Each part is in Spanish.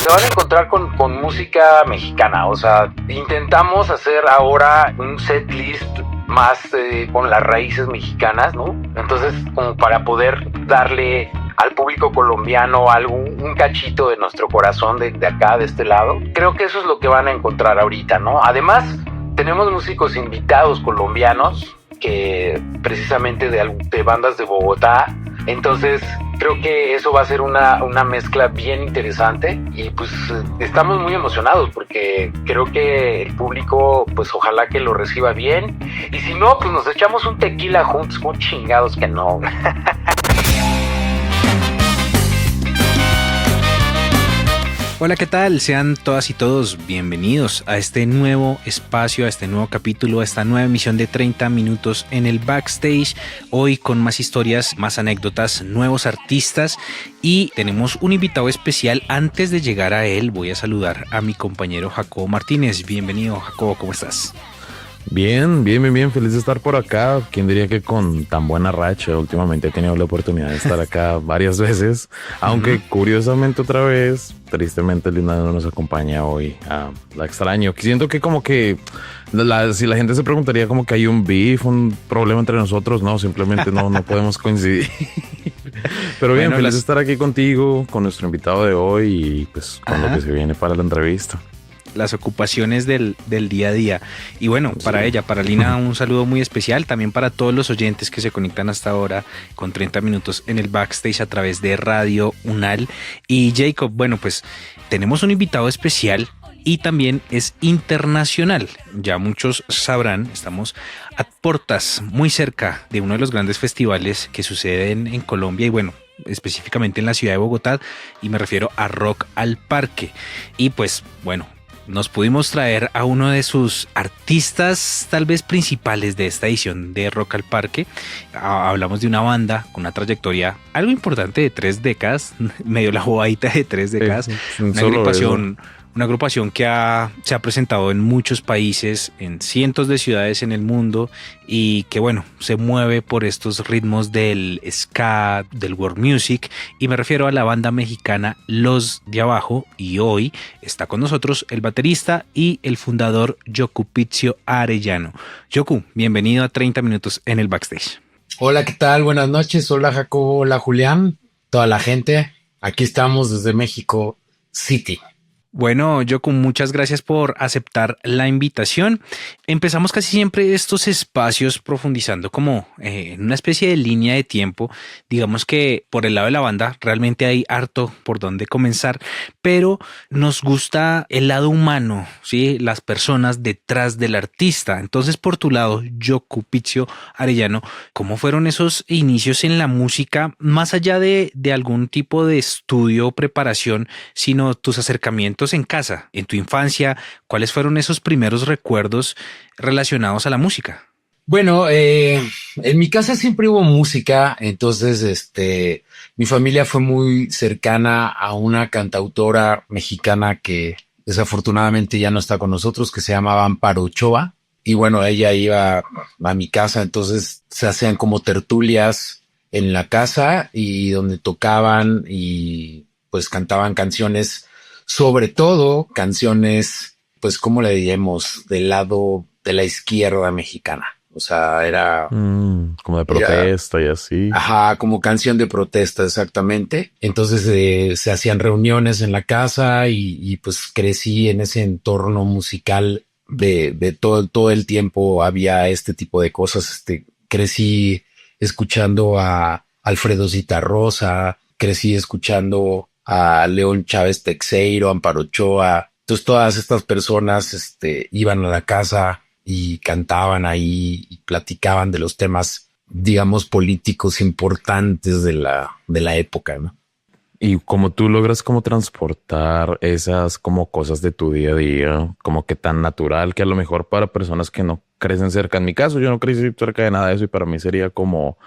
se van a encontrar con música mexicana. O sea, intentamos hacer ahora un set list más con las raíces mexicanas, ¿no? Entonces, como para poder darle al público colombiano un cachito de nuestro corazón de acá, de este lado. Creo que eso es lo que van a encontrar ahorita, ¿no? Además, tenemos músicos invitados colombianos que precisamente de bandas de Bogotá. Entonces creo que eso va a ser una mezcla bien interesante y pues estamos muy emocionados porque creo que el público pues ojalá que lo reciba bien y si no pues nos echamos un tequila juntos, con chingados que no. Hola, ¿qué tal? Sean todas y todos bienvenidos a este nuevo espacio, a este nuevo capítulo, a esta nueva emisión de 30 minutos en el backstage. Hoy con más historias, más anécdotas, nuevos artistas y tenemos un invitado especial. Antes de llegar a él, voy a saludar a mi compañero Jacobo Martínez. Bienvenido, Jacobo, ¿cómo estás? Bien, feliz de estar por acá. ¿Quién diría que con tan buena racha? Últimamente he tenido la oportunidad de estar acá varias veces, aunque curiosamente otra vez, tristemente Linda no nos acompaña hoy. La extraño. Siento que como que si la gente se preguntaría como que hay un beef, un problema entre nosotros, no, simplemente no podemos coincidir. Pero bien, feliz de estar aquí contigo, con nuestro invitado de hoy y pues con lo que se viene para la entrevista. Las ocupaciones del día a día. Y bueno, sí. Para Lina, un saludo muy especial. También para todos los oyentes que se conectan hasta ahora con 30 minutos en el backstage a través de Radio Unal. Y Jacob, bueno, pues tenemos un invitado especial y también es internacional. Ya muchos sabrán, estamos a portas muy cerca de uno de los grandes festivales que suceden en Colombia y bueno, específicamente en la ciudad de Bogotá, y me refiero a Rock al Parque. Y pues bueno, nos pudimos traer a uno de sus artistas tal vez principales de esta edición de Rock al Parque. Hablamos de una banda con una trayectoria algo importante de 3 décadas, medio la jodadita de 3 décadas, una agrupación que se ha presentado en muchos países, en cientos de ciudades en el mundo y que bueno, se mueve por estos ritmos del ska, del world music, y me refiero a la banda mexicana Los de Abajo, y hoy está con nosotros el baterista y el fundador Yoku Pizio Arellano. Yoku, bienvenido a 30 minutos en el backstage. Hola, ¿qué tal? Buenas noches. Hola Jacobo, hola Julián, toda la gente. Aquí estamos desde México City. Bueno, Yoku, muchas gracias por aceptar la invitación. Empezamos casi siempre estos espacios profundizando como en una especie de línea de tiempo. Digamos que por el lado de la banda realmente hay harto por donde comenzar, pero nos gusta el lado humano, ¿sí? Las personas detrás del artista. Entonces, por tu lado, Yoku Pizio Arellano, ¿cómo fueron esos inicios en la música, más allá de algún tipo de estudio o preparación, sino tus acercamientos en casa, en tu infancia? ¿Cuáles fueron esos primeros recuerdos relacionados a la música? Bueno, en mi casa siempre hubo música, entonces mi familia fue muy cercana a una cantautora mexicana que desafortunadamente ya no está con nosotros, que se llamaba Amparo Ochoa, y bueno, ella iba a mi casa, entonces se hacían como tertulias en la casa y donde tocaban y pues cantaban canciones, sobre todo canciones, pues, ¿cómo le diríamos? Del lado de la izquierda mexicana. O sea, era... como de protesta y así. Ajá, como canción de protesta, exactamente. Entonces se hacían reuniones en la casa y pues crecí en ese entorno musical de todo el tiempo había este tipo de cosas. Crecí escuchando a Alfredo Zitarrosa, crecí escuchando a León Chávez Texeiro, Amparo Ochoa. Entonces todas estas personas iban a la casa y cantaban ahí y platicaban de los temas, digamos, políticos importantes de la época, ¿no? Y como tú logras como transportar esas como cosas de tu día a día, como que tan natural que a lo mejor para personas que no crecen cerca. En mi caso, yo no crecí cerca de nada de eso y para mí sería como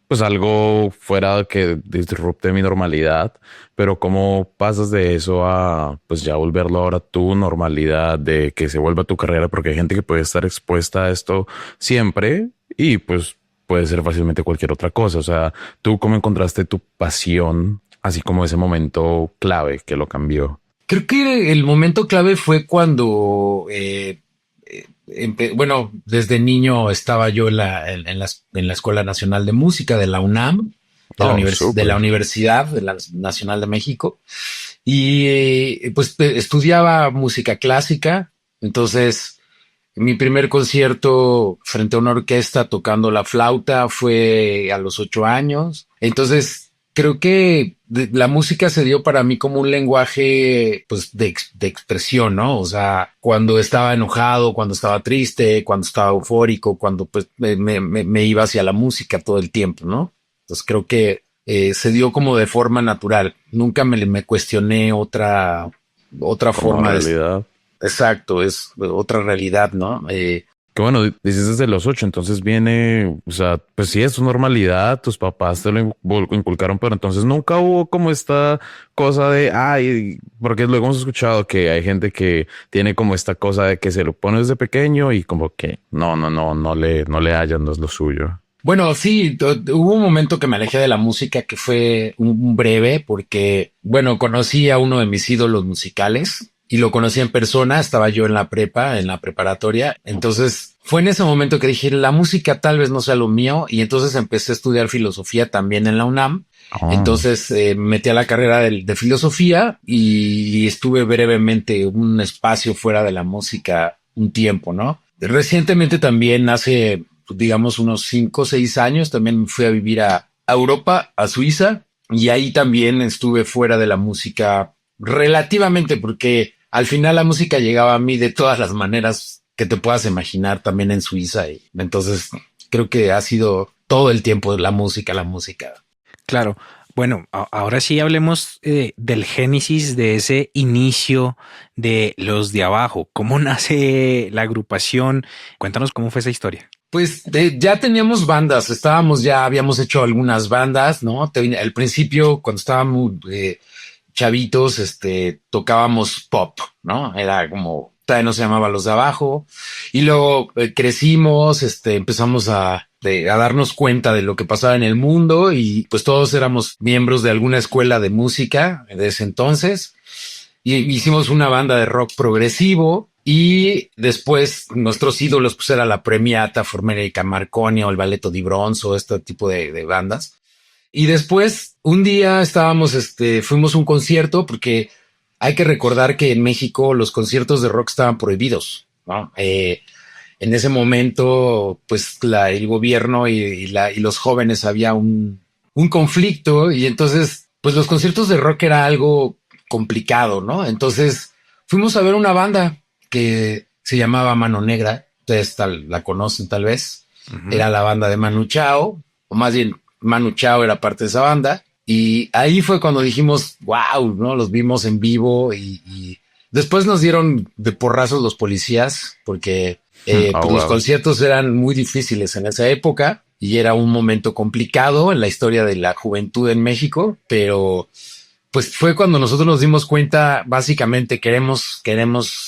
pues algo fuera que disrupte mi normalidad, pero cómo pasas de eso a pues ya volverlo ahora tu normalidad, de que se vuelva tu carrera, porque hay gente que puede estar expuesta a esto siempre y pues puede ser fácilmente cualquier otra cosa. O sea, ¿tú cómo encontraste tu pasión, así como ese momento clave que lo cambió? Creo que el momento clave fue cuando, bueno, desde niño estaba yo en la Escuela Nacional de Música de la UNAM, Oh, de la súper. Universidad de la Nacional de México, y pues estudiaba música clásica. Entonces, mi primer concierto frente a una orquesta tocando la flauta fue a los 8 años. Entonces, creo que la música se dio para mí como un lenguaje, pues, de expresión, ¿no? O sea, cuando estaba enojado, cuando estaba triste, cuando estaba eufórico, cuando pues me iba hacia la música todo el tiempo, ¿no? Entonces, creo que se dio como de forma natural. Nunca me cuestioné otra Como forma de... realidad. Exacto, es otra realidad, ¿no? Que bueno, dices desde los 8, entonces viene, o sea, pues sí, es tu normalidad, tus papás te lo inculcaron, pero entonces nunca hubo como esta cosa de, ay, porque luego hemos escuchado que hay gente que tiene como esta cosa de que se lo pone desde pequeño y como que no le hallan, no es lo suyo. Bueno, sí, hubo un momento que me alejé de la música que fue un breve porque, bueno, conocí a uno de mis ídolos musicales y lo conocí en persona. Estaba yo en la prepa, en la preparatoria. Entonces fue en ese momento que dije, la música tal vez no sea lo mío, y entonces empecé a estudiar filosofía también en la UNAM. Oh, Entonces me metí a la carrera de filosofía y estuve brevemente un espacio fuera de la música un tiempo, ¿no? Recientemente también, hace, digamos, unos 5 o 6 años, también me fui a vivir a Europa, a Suiza, y ahí también estuve fuera de la música relativamente, porque al final la música llegaba a mí de todas las maneras que te puedas imaginar también en Suiza. Y entonces creo que ha sido todo el tiempo la música, la música. Claro. Bueno, ahora sí hablemos del génesis de ese inicio de Los de Abajo. ¿Cómo nace la agrupación? Cuéntanos cómo fue esa historia. Pues ya teníamos bandas, ya habíamos hecho algunas bandas, ¿no? Al principio, cuando estábamos chavitos, tocábamos pop, ¿no? Era como, todavía no se llamaba Los de Abajo. Y luego crecimos, empezamos a darnos cuenta de lo que pasaba en el mundo, y pues todos éramos miembros de alguna escuela de música de ese entonces. Y hicimos una banda de rock progresivo, y después nuestros ídolos pues era la Premiata, Formerica Marconi o el Balletto di Bronzo, este tipo de bandas. Y después un día fuimos a un concierto, porque hay que recordar que en México los conciertos de rock estaban prohibidos, ¿no? En ese momento, pues el gobierno y los jóvenes había un conflicto, y entonces, pues los conciertos de rock era algo complicado, ¿no? Entonces fuimos a ver una banda que se llamaba Mano Negra. Ustedes la conocen tal vez. Ujú. Era la banda de Manu Chao, o más bien Manu Chao era parte de esa banda. Y ahí fue cuando dijimos, wow, ¿no? Los vimos en vivo, y después nos dieron de porrazos los policías, porque oh, pues los wow. conciertos eran muy difíciles en esa época y era un momento complicado en la historia de la juventud en México, pero pues fue cuando nosotros nos dimos cuenta, básicamente queremos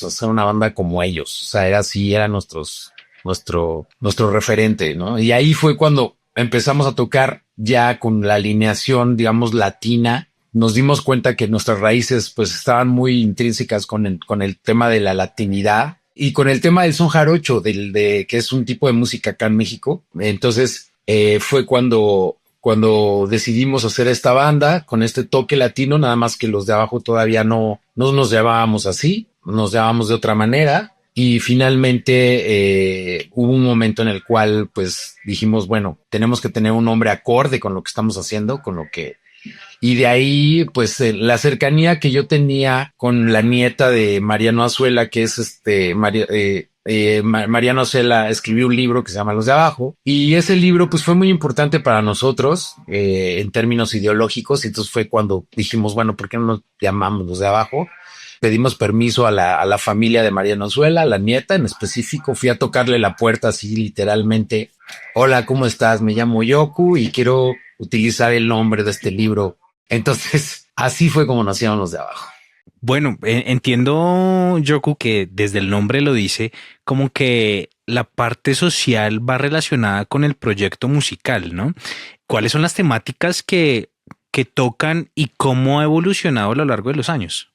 hacer una banda como ellos. O sea, era nuestro referente, ¿no? Y ahí fue cuando empezamos a tocar ya con la alineación, digamos, latina. Nos dimos cuenta que nuestras raíces pues estaban muy intrínsecas con el tema de la latinidad y con el tema del son jarocho, que es un tipo de música acá en México. Entonces fue cuando decidimos hacer esta banda con este toque latino, nada más que los de abajo todavía no nos llamábamos así, nos llamábamos de otra manera. Y finalmente hubo un momento en el cual pues dijimos, bueno, tenemos que tener un nombre acorde con lo que estamos haciendo, y de ahí, pues, la cercanía que yo tenía con la nieta de Mariano Azuela, que es Mariano Azuela escribió un libro que se llama Los de Abajo, y ese libro pues fue muy importante para nosotros en términos ideológicos. Y entonces fue cuando dijimos, bueno, ¿por qué no nos llamamos Los de Abajo? Pedimos permiso a la familia de Mariano Azuela, la nieta en específico. Fui a tocarle la puerta así literalmente. Hola, ¿cómo estás? Me llamo Yoku y quiero utilizar el nombre de este libro. Entonces, así fue como nacieron Los de Abajo. Bueno, entiendo, Yoku, que desde el nombre lo dice, como que la parte social va relacionada con el proyecto musical, ¿no? ¿Cuáles son las temáticas que tocan y cómo ha evolucionado a lo largo de los años?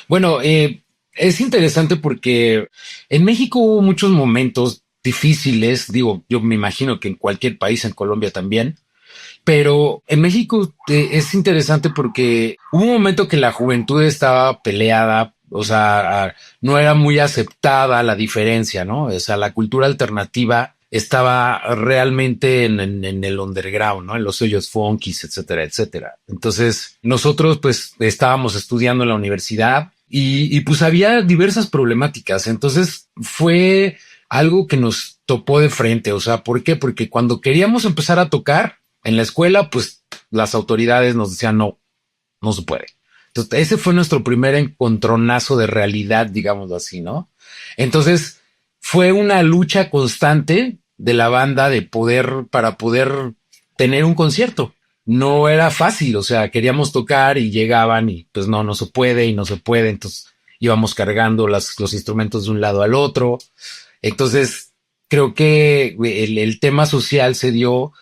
Bueno, es interesante porque en México hubo muchos momentos difíciles, digo, yo me imagino que en cualquier país, en Colombia también, pero en México es interesante porque hubo un momento que la juventud estaba peleada, o sea, no era muy aceptada la diferencia, ¿no? O sea, la cultura alternativa estaba realmente en el underground, ¿no? En los sellos funkis, etcétera, etcétera. Entonces, nosotros pues estábamos estudiando en la universidad y pues había diversas problemáticas. Entonces, fue algo que nos topó de frente. O sea, ¿por qué? Porque cuando queríamos empezar a tocar en la escuela, pues las autoridades nos decían no, no se puede. Entonces, ese fue nuestro primer encontronazo de realidad, digámoslo así, ¿no? Entonces, fue una lucha constante de la banda para poder tener un concierto. No era fácil, o sea, queríamos tocar y llegaban y pues no, no se puede y no se puede. Entonces íbamos cargando los instrumentos de un lado al otro. Entonces, creo que el tema social se dio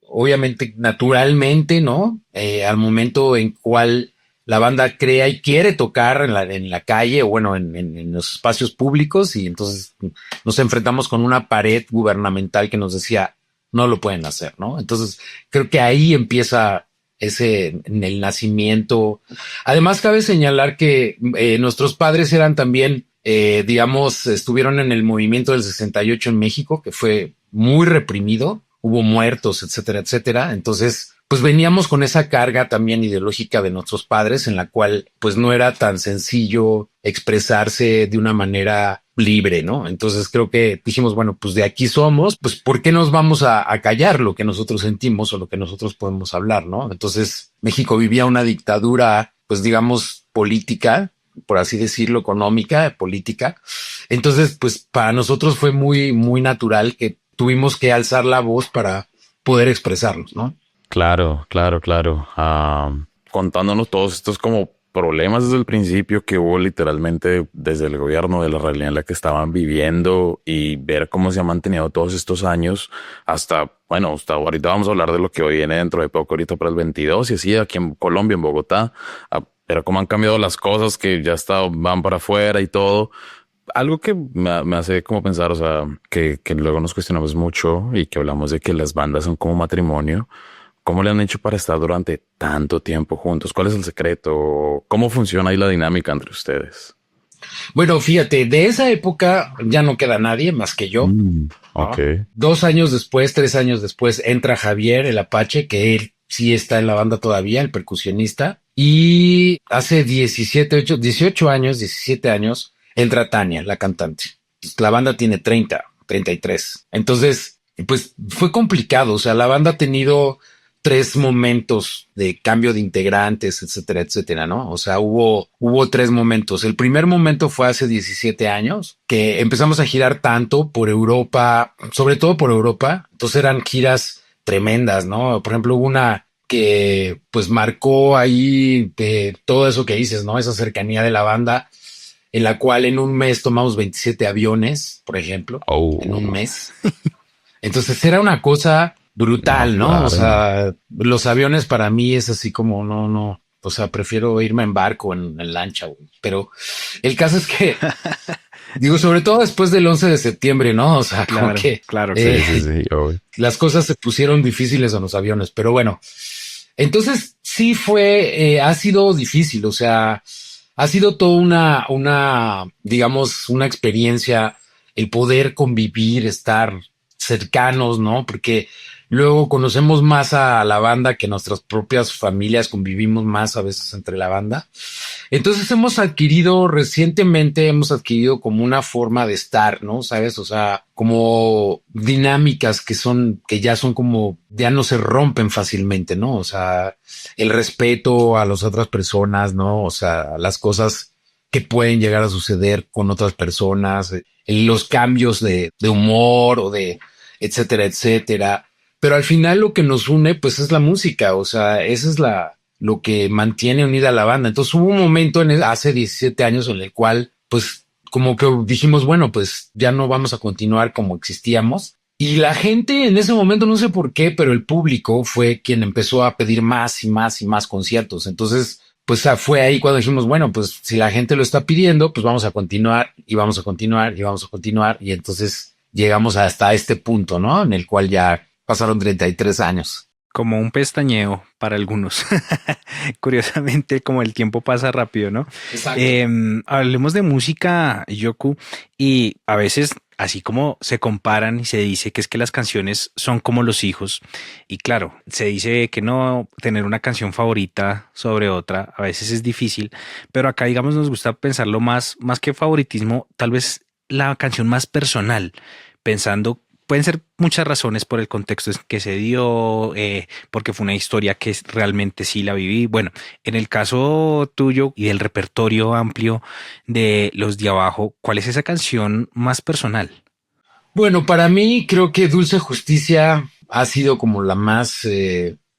obviamente naturalmente, ¿no? Al momento en cual la banda crea y quiere tocar en la calle o bueno, en los espacios públicos y entonces nos enfrentamos con una pared gubernamental que nos decía no lo pueden hacer, ¿no? Entonces creo que ahí empieza en el nacimiento. Además cabe señalar que nuestros padres eran también, digamos, estuvieron en el movimiento del 68 en México, que fue muy reprimido, hubo muertos, etcétera, etcétera. Entonces, pues veníamos con esa carga también ideológica de nuestros padres en la cual pues no era tan sencillo expresarse de una manera libre, ¿no? Entonces creo que dijimos, bueno, pues de aquí somos, pues ¿por qué nos vamos a callar lo que nosotros sentimos o lo que nosotros podemos hablar, ¿no? Entonces México vivía una dictadura, pues digamos, política, por así decirlo, económica, política. Entonces, pues para nosotros fue muy, muy natural que tuvimos que alzar la voz para poder expresarnos, ¿no? Claro, claro, claro. Contándonos todos estos como problemas desde el principio que hubo literalmente desde el gobierno de la realidad en la que estaban viviendo y ver cómo se ha mantenido todos estos años hasta, bueno, hasta ahorita vamos a hablar de lo que hoy viene dentro de poco, ahorita para el 22 y así aquí en Colombia, en Bogotá, pero cómo han cambiado las cosas que ya van para afuera y todo. Algo que me hace como pensar, o sea, que luego nos cuestionamos mucho y que hablamos de que las bandas son como matrimonio. ¿Cómo le han hecho para estar durante tanto tiempo juntos? ¿Cuál es el secreto? ¿Cómo funciona ahí la dinámica entre ustedes? Bueno, fíjate, de esa época ya no queda nadie más que yo. Ok. ¿No? 2 años después, 3 años después, entra Javier, el Apache, que él sí está en la banda todavía, el percusionista. Y hace 18 años, 17 años, entra Tania, la cantante. La banda tiene 33. Entonces, pues fue complicado. O sea, la banda ha tenido 3 momentos de cambio de integrantes, etcétera, etcétera, ¿no? O sea, hubo 3 momentos. El primer momento fue hace 17 años, que empezamos a girar tanto por Europa, sobre todo por Europa. Entonces eran giras tremendas, ¿no? Por ejemplo, hubo una que pues marcó ahí todo eso que dices, ¿no? Esa cercanía de la banda, en la cual en un mes tomamos 27 aviones, por ejemplo, en un mes. Entonces era una cosa brutal, ¿no? Claro. O sea, los aviones para mí es así como no. O sea, prefiero irme en barco, en lancha, güey. Pero el caso es que, digo, sobre todo después del 11 de septiembre, ¿no? O sea, Claro, como que claro. Sí, obvio. las cosas se pusieron difíciles en los aviones, pero bueno. Entonces sí ha sido difícil, o sea, ha sido toda digamos, una experiencia el poder convivir, estar cercanos, ¿no? Porque luego conocemos más a la banda que nuestras propias familias, convivimos más a veces entre la banda. Entonces recientemente hemos adquirido como una forma de estar, ¿no? ¿Sabes? O sea, como dinámicas que ya no se rompen fácilmente, ¿no? O sea, el respeto a las otras personas, ¿no? O sea, las cosas que pueden llegar a suceder con otras personas, los cambios de humor o de etcétera, etcétera. Pero al final lo que nos une, pues es la música. O sea, esa es lo que mantiene unida a la banda. Entonces hubo un momento hace 17 años en el cual, pues, como que dijimos, bueno, pues ya no vamos a continuar como existíamos. Y la gente en ese momento, no sé por qué, pero el público fue quien empezó a pedir más y más y más conciertos. Entonces, pues fue ahí cuando dijimos, bueno, pues si la gente lo está pidiendo, pues vamos a continuar y vamos a continuar y vamos a continuar. Y entonces llegamos hasta este punto, ¿no? En el cual ya pasaron 33 años. Como un pestañeo para algunos. Curiosamente, como el tiempo pasa rápido, ¿no? Exacto. Hablemos de música, Yoku, y a veces, así como se comparan y se dice que es que las canciones son como los hijos, y claro, se dice que no tener una canción favorita sobre otra, a veces es difícil, pero acá, digamos, nos gusta pensarlo más que favoritismo, tal vez la canción más personal, pensando. Pueden ser muchas razones por el contexto en que se dio, porque fue una historia que realmente sí la viví. Bueno, en el caso tuyo y del repertorio amplio de Los de Abajo, ¿cuál es esa canción más personal? Bueno, para mí creo que Dulce Justicia ha sido como la más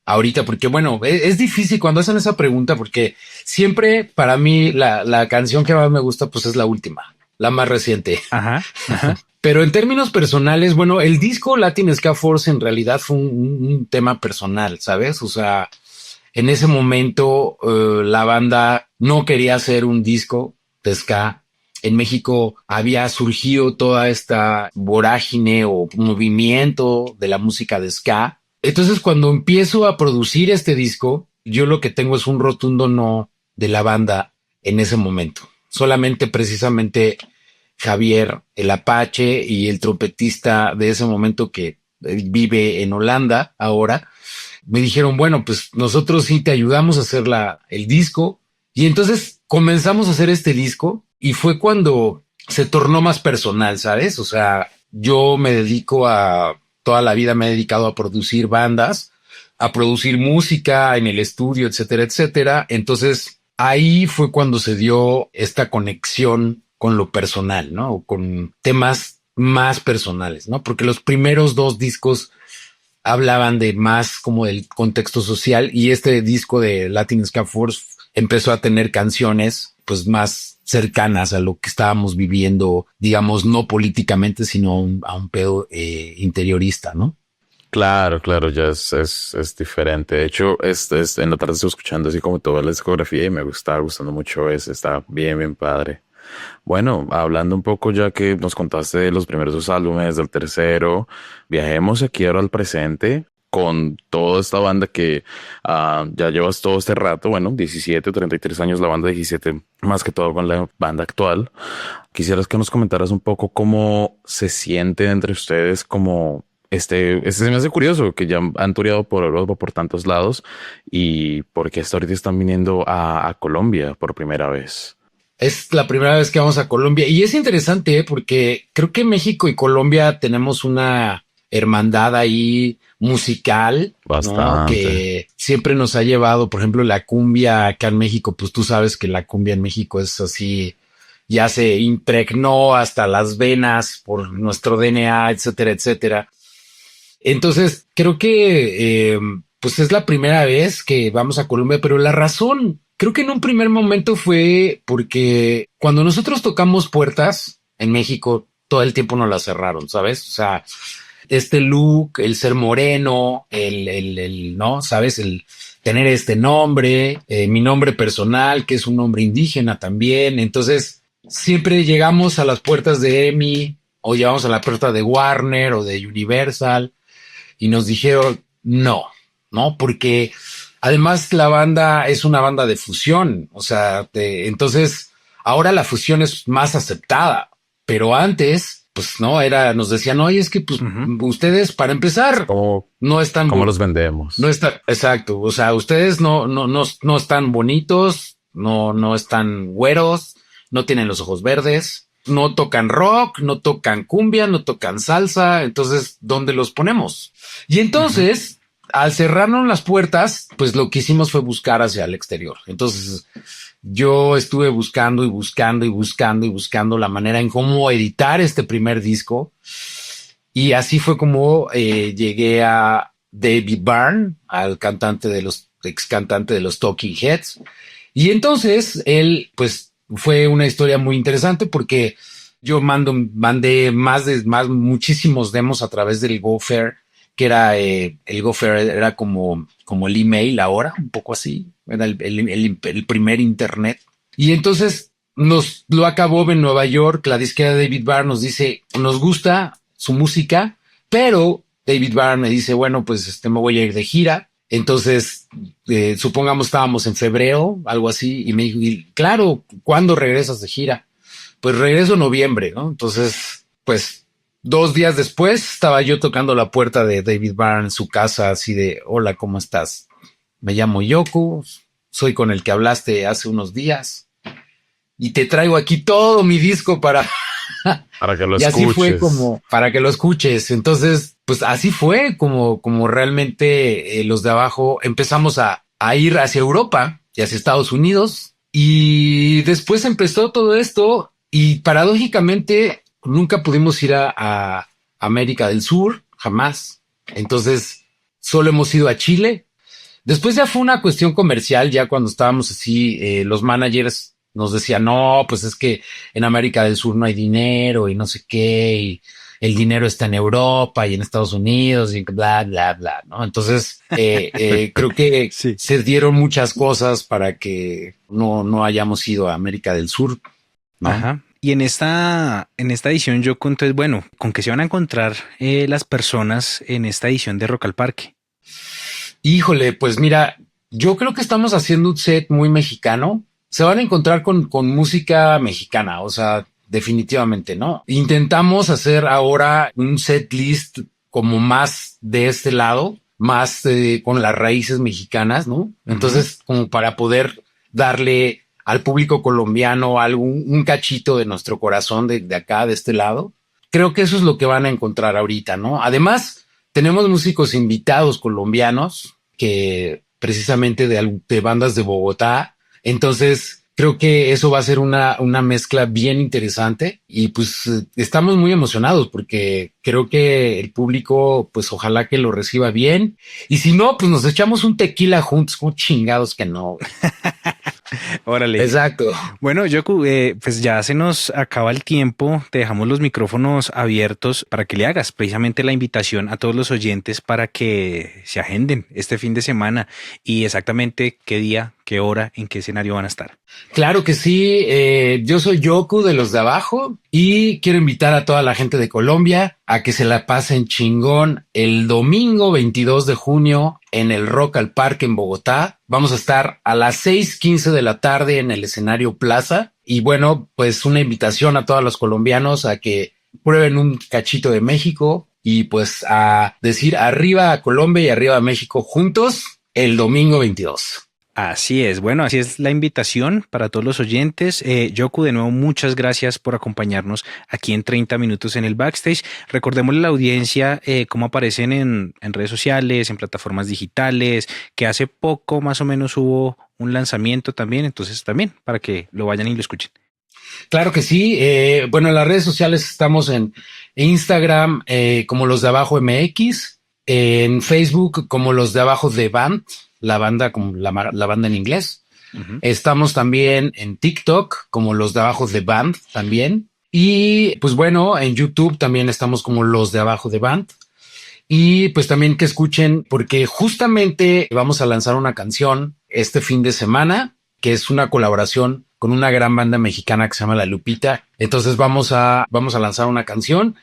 ahorita, porque bueno, es difícil cuando hacen esa pregunta, porque siempre para mí la canción que más me gusta pues es la última, la más reciente. Ajá, ajá. Pero en términos personales, bueno, el disco Latin Ska Force en realidad fue un tema personal, ¿sabes? O sea, en ese momento la banda no quería hacer un disco de ska. En México había surgido toda esta vorágine o movimiento de la música de ska. Entonces, cuando empiezo a producir este disco, yo lo que tengo es un rotundo no de la banda en ese momento. Solamente precisamente Javier, el Apache y el trompetista de ese momento que vive en Holanda ahora, me dijeron, bueno, pues nosotros sí te ayudamos a hacer el disco. Y entonces comenzamos a hacer este disco y fue cuando se tornó más personal, ¿sabes? O sea, yo me dedico toda la vida me he dedicado a producir bandas, a producir música en el estudio, etcétera, etcétera. Entonces ahí fue cuando se dio esta conexión con lo personal, ¿no? O con temas más personales, ¿no? Porque los primeros dos discos hablaban de más como del contexto social y este disco de Latin Ska Force empezó a tener canciones pues más cercanas a lo que estábamos viviendo, digamos, no políticamente, sino a un pedo interiorista, ¿no? Claro, claro, ya es diferente. De hecho, en la tarde estoy escuchando así como toda la discografía y me está gustando mucho ese, está bien, bien padre. Bueno, hablando un poco ya que nos contaste de los primeros dos álbumes, del tercero, viajemos aquí ahora al presente con toda esta banda que ya llevas todo este rato, bueno, 17 o 33 años la banda, 17 más que todo con la banda actual. Quisieras que nos comentaras un poco cómo se siente entre ustedes como este se me hace curioso que ya han tureado por Europa por tantos lados y porque hasta ahorita están viniendo a Colombia por primera vez. Es la primera vez que vamos a Colombia y es interesante porque creo que México y Colombia tenemos una hermandad ahí musical, Bastante. ¿no? Que siempre nos ha llevado, por ejemplo, la cumbia acá en México, pues tú sabes que la cumbia en México es así, ya se impregnó hasta las venas por nuestro DNA, etcétera, etcétera. Entonces, creo que pues es la primera vez que vamos a Colombia, pero la razón, creo que en un primer momento fue porque cuando nosotros tocamos puertas en México, todo el tiempo nos las cerraron, ¿sabes? O sea, este look, el ser moreno, ¿no? ¿Sabes? El tener este nombre, mi nombre personal, que es un nombre indígena también. Entonces, siempre llegamos a las puertas de EMI o llegamos a la puerta de Warner o de Universal y nos dijeron no, porque además la banda es una banda de fusión, o sea, entonces ahora la fusión es más aceptada, pero antes, pues no, nos decían, oye, es que pues ustedes para empezar no están, ¿cómo los vendemos? No está, exacto, o sea, ustedes no están bonitos, no están güeros, no tienen los ojos verdes, no tocan rock, no tocan cumbia, no tocan salsa. Entonces, ¿dónde los ponemos? Y entonces, al cerrarnos las puertas, pues lo que hicimos fue buscar hacia el exterior. Entonces, yo estuve buscando y buscando y buscando y buscando la manera en cómo editar este primer disco. Y así fue como llegué a David Byrne, al ex cantante de los Talking Heads. Y entonces él, pues, fue una historia muy interesante porque yo mandé muchísimos demos a través del Gopher, que era el Gopher era como el email ahora, un poco así, era el primer internet. Y entonces nos lo acabó en Nueva York. La disquera de David Byrne nos dice, nos gusta su música, pero David Byrne me dice, bueno, pues me voy a ir de gira. Entonces, supongamos estábamos en febrero, algo así, y me dijo, y, claro, ¿cuándo regresas de gira? Pues regreso en noviembre, ¿no? Entonces, pues 2 días después estaba yo tocando la puerta de David Byrne en su casa, así de, hola, ¿cómo estás? Me llamo Yoko, soy con el que hablaste hace unos días y te traigo aquí todo mi disco para que lo y así escuches. fue como para que lo escuches. Entonces, pues así fue como realmente los de abajo empezamos a ir hacia Europa y hacia Estados Unidos. Y después empezó todo esto y paradójicamente nunca pudimos ir a América del Sur, jamás. Entonces, solo hemos ido a Chile. Después ya fue una cuestión comercial, ya cuando estábamos así, los managers nos decían, no, pues es que en América del Sur no hay dinero y no sé qué, y el dinero está en Europa y en Estados Unidos y bla, bla, bla, ¿no? Entonces, creo que Sí. se dieron muchas cosas para que no hayamos ido a América del Sur, ¿no? Ajá. Y en esta edición, yo entonces, bueno, ¿con qué se van a encontrar las personas en esta edición de Rock al Parque? Híjole, pues mira, yo creo que estamos haciendo un set muy mexicano. Se van a encontrar con música mexicana, o sea, definitivamente, ¿no? Intentamos hacer ahora un set list como más de este lado, más con las raíces mexicanas, ¿no? Entonces, como para poder darle al público colombiano un cachito de nuestro corazón de acá, de este lado. Creo que eso es lo que van a encontrar ahorita, ¿no? Además, tenemos músicos invitados colombianos que precisamente de bandas de Bogotá. Entonces, creo que eso va a ser una mezcla bien interesante y pues estamos muy emocionados porque creo que el público, pues ojalá que lo reciba bien. Y si no, pues nos echamos un tequila juntos, como chingados que no. Órale. Exacto. Bueno, Yoku, pues ya se nos acaba el tiempo. Te dejamos los micrófonos abiertos para que le hagas precisamente la invitación a todos los oyentes para que se agenden este fin de semana y exactamente qué día, qué hora, en qué escenario van a estar. Claro que sí. Yo soy Yoku de los de abajo y quiero invitar a toda la gente de Colombia a que se la pasen chingón el domingo 22 de junio en el Rock al Parque en Bogotá. Vamos a estar a las 6:15 de la tarde en el escenario Plaza. Y bueno, pues una invitación a todos los colombianos a que prueben un cachito de México y pues a decir arriba a Colombia y arriba a México juntos el domingo 22. Así es, bueno, así es la invitación para todos los oyentes. Yoku, de nuevo, muchas gracias por acompañarnos aquí en 30 minutos en el backstage. Recordémosle a la audiencia cómo aparecen en redes sociales, en plataformas digitales, que hace poco más o menos hubo un lanzamiento también, entonces también para que lo vayan y lo escuchen. Claro que sí. Bueno, en las redes sociales estamos en Instagram como Los de Abajo MX, en Facebook como Los de Abajo de Band, la banda como la banda en inglés. Uh-huh. Estamos también en TikTok como Los de Abajo de Band también. Y pues bueno, en YouTube también estamos como Los de Abajo de Band. Y pues también que escuchen, porque justamente vamos a lanzar una canción este fin de semana, que es una colaboración con una gran banda mexicana que se llama La Lupita. Entonces vamos a lanzar una canción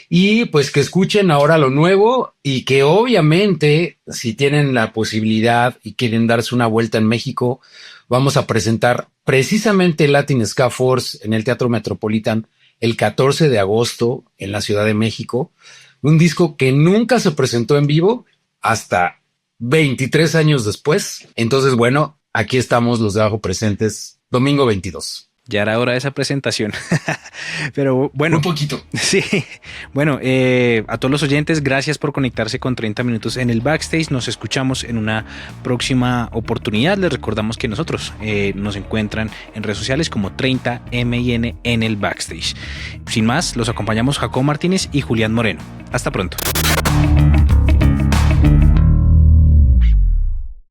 y pues que escuchen ahora lo nuevo y que obviamente si tienen la posibilidad y quieren darse una vuelta en México, vamos a presentar precisamente Latin Ska Force en el Teatro Metropolitan el 14 de agosto en la Ciudad de México. Un disco que nunca se presentó en vivo hasta 23 años después. Entonces, bueno, aquí estamos Los de Abajo presentes domingo 22. Ya era hora de esa presentación. Pero bueno. Un poquito. Sí. Bueno, a todos los oyentes, gracias por conectarse con 30 minutos en el backstage. Nos escuchamos en una próxima oportunidad. Les recordamos que nosotros nos encuentran en redes sociales como 30MIN en el backstage. Sin más, los acompañamos Jacobo Martínez y Julián Moreno. Hasta pronto.